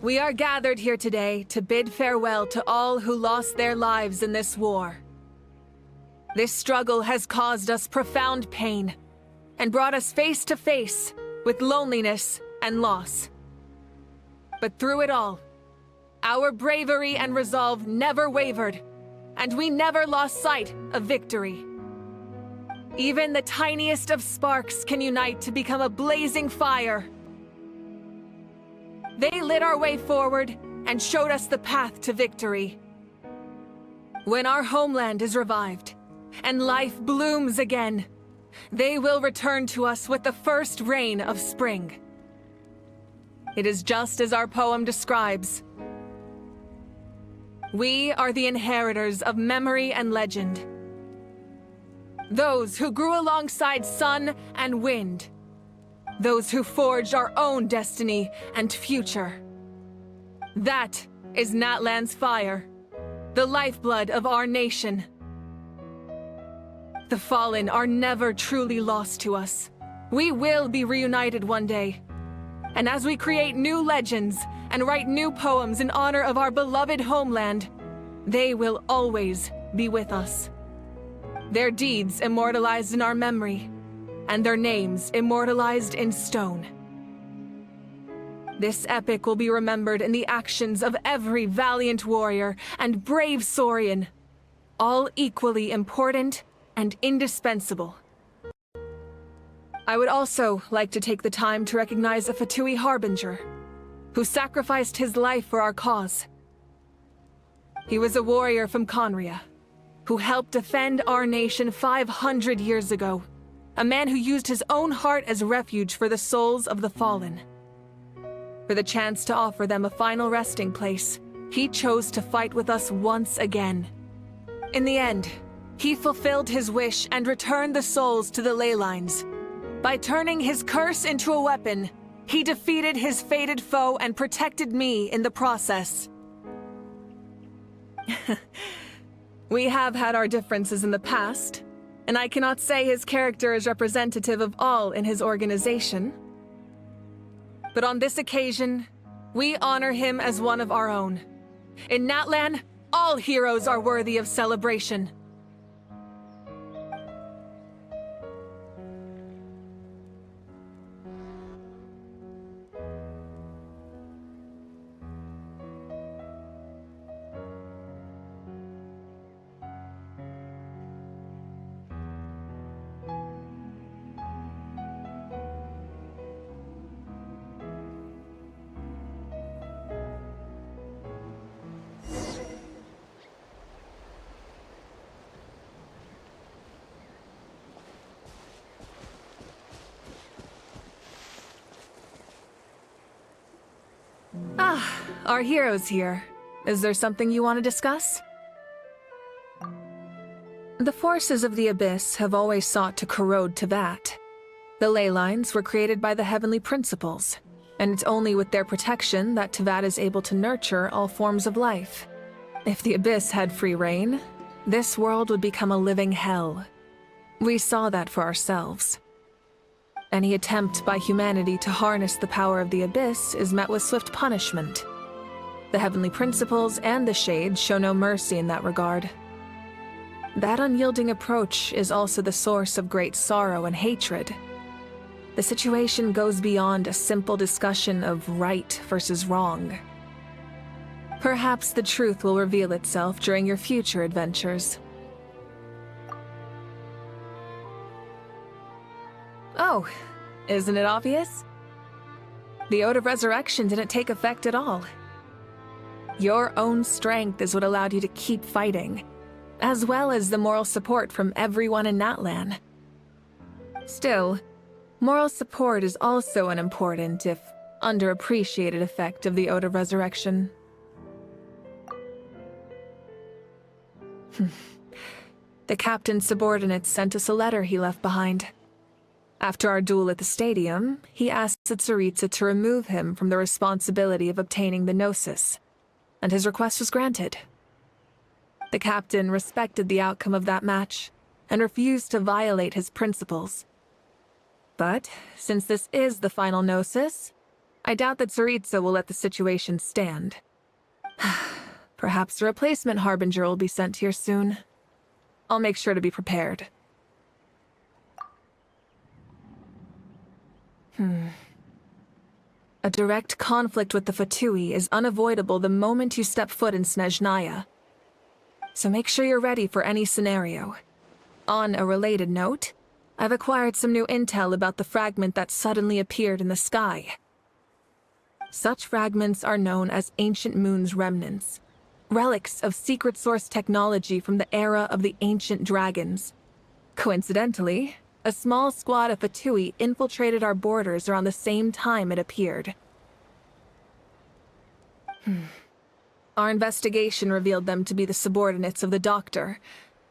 We are gathered here today to bid farewell to all who lost their lives in this war. This struggle has caused us profound pain and brought us face to face with loneliness and loss. But through it all, our bravery and resolve never wavered, and we never lost sight of victory. Even the tiniest of sparks can unite to become a blazing fire. They lit our way forward and showed us the path to victory. When our homeland is revived and life blooms again, they will return to us with the first rain of spring. It is just as our poem describes. We are the inheritors of memory and legend. Those who grew alongside sun and wind. Those who forged our own destiny and future. That is Natlan's fire, the lifeblood of our nation. The fallen are never truly lost to us. We will be reunited one day. And as we create new legends and write new poems in honor of our beloved homeland, they will always be with us. Their deeds immortalized in our memory, and their names immortalized in stone. This epic will be remembered in the actions of every valiant warrior and brave Saurian, all equally important and indispensable. I would also like to take the time to recognize a Fatui Harbinger, who sacrificed his life for our cause. He was a warrior from Conria, who helped defend our nation 500 years ago. A man who used his own heart as refuge for the souls of the fallen. For the chance to offer them a final resting place, he chose to fight with us once again. In the end, he fulfilled his wish and returned the souls to the ley lines. By turning his curse into a weapon, he defeated his fated foe and protected me in the process. We have had our differences in the past, and I cannot say his character is representative of all in his organization. But on this occasion, we honor him as one of our own. In Natlan, all heroes are worthy of celebration. Our hero's here. Is there something you want to discuss? The forces of the Abyss have always sought to corrode Tevat. The ley lines were created by the heavenly principles, and it's only with their protection that Tevat is able to nurture all forms of life. If the Abyss had free reign, this world would become a living hell. We saw that for ourselves. Any attempt by humanity to harness the power of the Abyss is met with swift punishment. The heavenly principles and the Shades show no mercy in that regard. That unyielding approach is also the source of great sorrow and hatred. The situation goes beyond a simple discussion of right versus wrong. Perhaps the truth will reveal itself during your future adventures. Oh, isn't it obvious? The Ode of Resurrection didn't take effect at all. Your own strength is what allowed you to keep fighting, as well as the moral support from everyone in Natlan. Still, moral support is also an important, if underappreciated, effect of the Ode of Resurrection. The captain's subordinates sent us a letter he left behind. After our duel at the stadium, he asked Tsaritsa to remove him from the responsibility of obtaining the Gnosis, and his request was granted. The captain respected the outcome of that match, and refused to violate his principles. But, since this is the final Gnosis, I doubt that Tsaritsa will let the situation stand. Perhaps a replacement Harbinger will be sent here soon. I'll make sure to be prepared. A direct conflict with the Fatui is unavoidable the moment you step foot in Snezhnaya. So make sure you're ready for any scenario. On a related note, I've acquired some new intel about the fragment that suddenly appeared in the sky. Such fragments are known as Ancient Moon's remnants, relics of secret source technology from the era of the ancient dragons. Coincidentally, a small squad of Fatui infiltrated our borders around the same time it appeared. Our investigation revealed them to be the subordinates of the Doctor.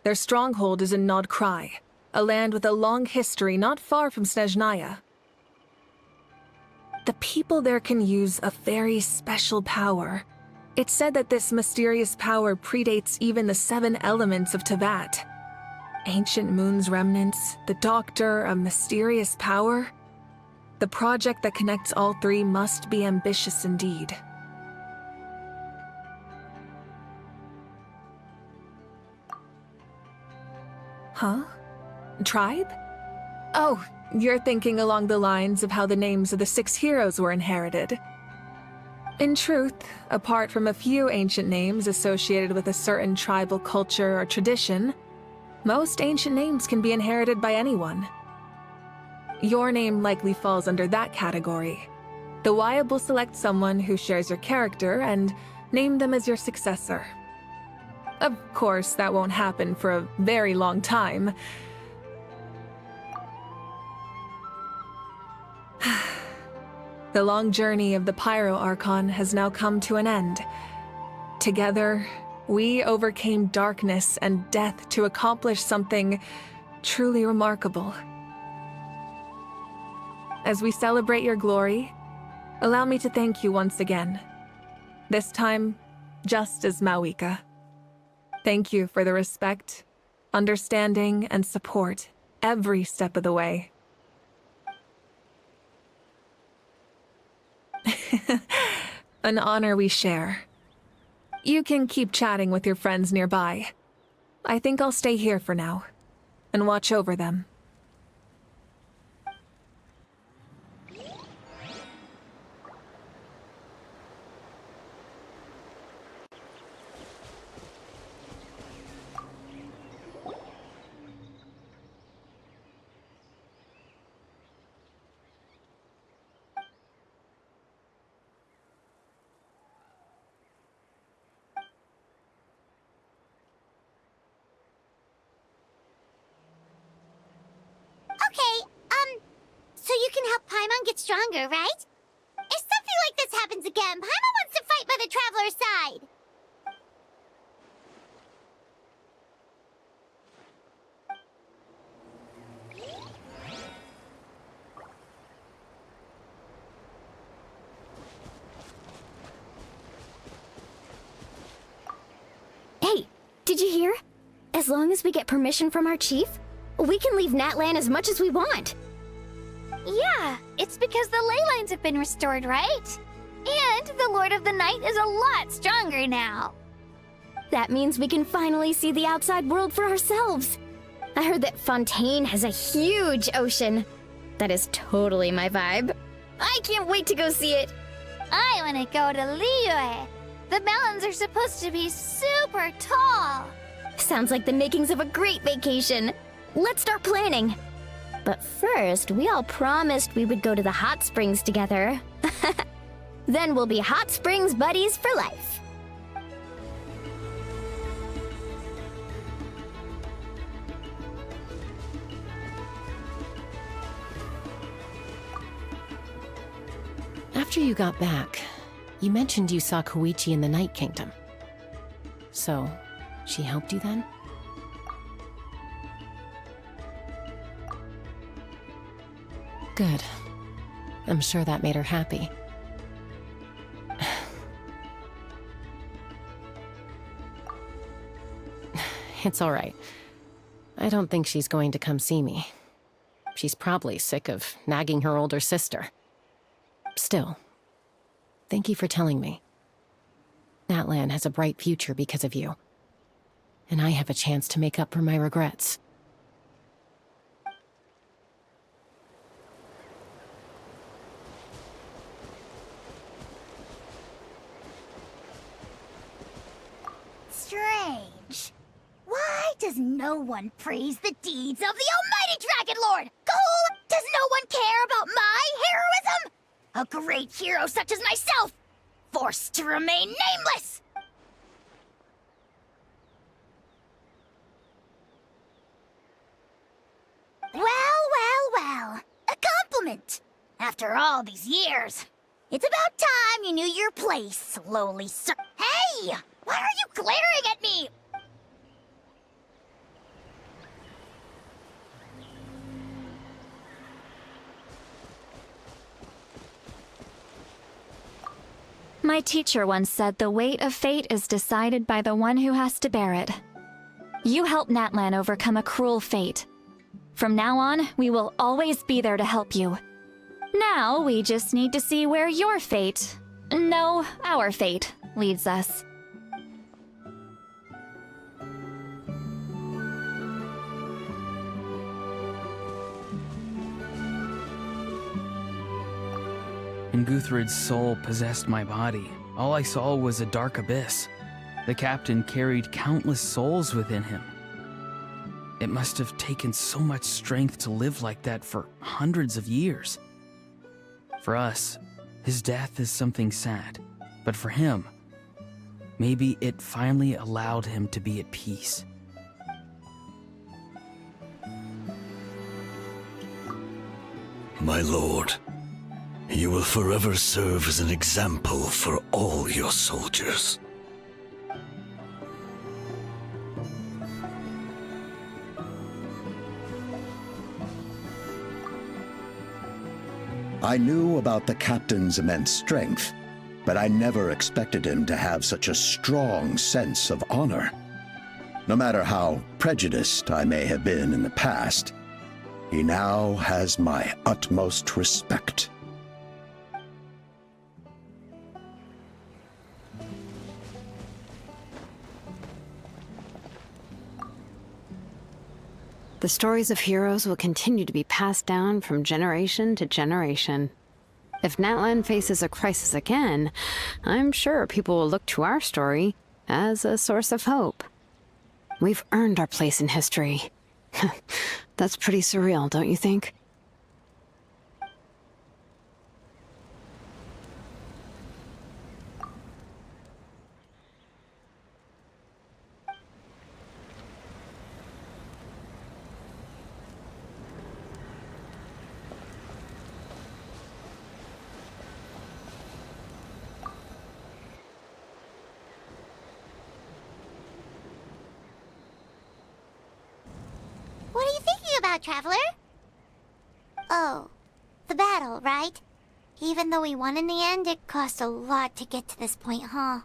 Their stronghold is in Nod Krai, a land with a long history not far from Snezhnaya. The people there can use a very special power. It's said that this mysterious power predates even the 7 elements of Teyvat. Ancient Moon's remnants, the Doctor, a mysterious power? The project that connects all 3 must be ambitious indeed. Huh? Tribe? Oh, you're thinking along the lines of how the names of the 6 heroes were inherited. In truth, apart from a few ancient names associated with a certain tribal culture or tradition, most ancient names can be inherited by anyone. Your name likely falls under that category. The Wyab will select someone who shares your character and name them as your successor. Of course, that won't happen for a very long time. The long journey of the Pyro Archon has now come to an end. Together, we overcame darkness and death to accomplish something truly remarkable. As we celebrate your glory, allow me to thank you once again. This time, just as Mawika. Thank you for the respect, understanding, and support every step of the way. An honor we share. You can keep chatting with your friends nearby. I think I'll stay here for now and watch over them. So you can help Paimon get stronger, right? If something like this happens again, Paimon wants to fight by the Traveler's side. Hey, did you hear? As long as we get permission from our chief, we can leave Natlan as much as we want. Yeah, it's because the ley lines have been restored, right? And the Lord of the Night is a lot stronger now. That means we can finally see the outside world for ourselves. I heard that Fontaine has a huge ocean. That is totally my vibe. I can't wait to go see it. I want to go to Liyue. The mountains are supposed to be super tall. Sounds like the makings of a great vacation. Let's start planning. But first, we all promised we would go to the hot springs together. Then we'll be hot springs buddies for life. After you got back, you mentioned you saw Koichi in the Night Kingdom. So, she helped you then? Good. I'm sure that made her happy. It's all right. I don't think she's going to come see me. She's probably sick of nagging her older sister. Still, Thank you for telling me. Natlan has a bright future because of you. And I have a chance to make up for my regrets. Strange. Why does no one praise the deeds of the almighty Dragon Lord? Cole, does no one care about my heroism? A great hero such as myself, forced to remain nameless! Well. A compliment. After all these years. It's about time you knew your place, slowly sir. Hey! Why are you glaring at me? My teacher once said the weight of fate is decided by the one who has to bear it. You helped Natlan overcome a cruel fate. From now on, we will always be there to help you. Now, we just need to see where your fate, no, our fate, leads us. When Guthred's soul possessed my body, all I saw was a dark abyss. The captain carried countless souls within him. It must have taken so much strength to live like that for hundreds of years. For us, his death is something sad, but for him, maybe it finally allowed him to be at peace. My lord, you will forever serve as an example for all your soldiers. I knew about the captain's immense strength, but I never expected him to have such a strong sense of honor. No matter how prejudiced I may have been in the past, he now has my utmost respect. The stories of heroes will continue to be passed down from generation to generation. If Natlan faces a crisis again, I'm sure people will look to our story as a source of hope. We've earned our place in history. That's pretty surreal, don't you think? What are you thinking about, Traveler? Oh, the battle, right? Even though we won in the end, it cost a lot to get to this point, huh?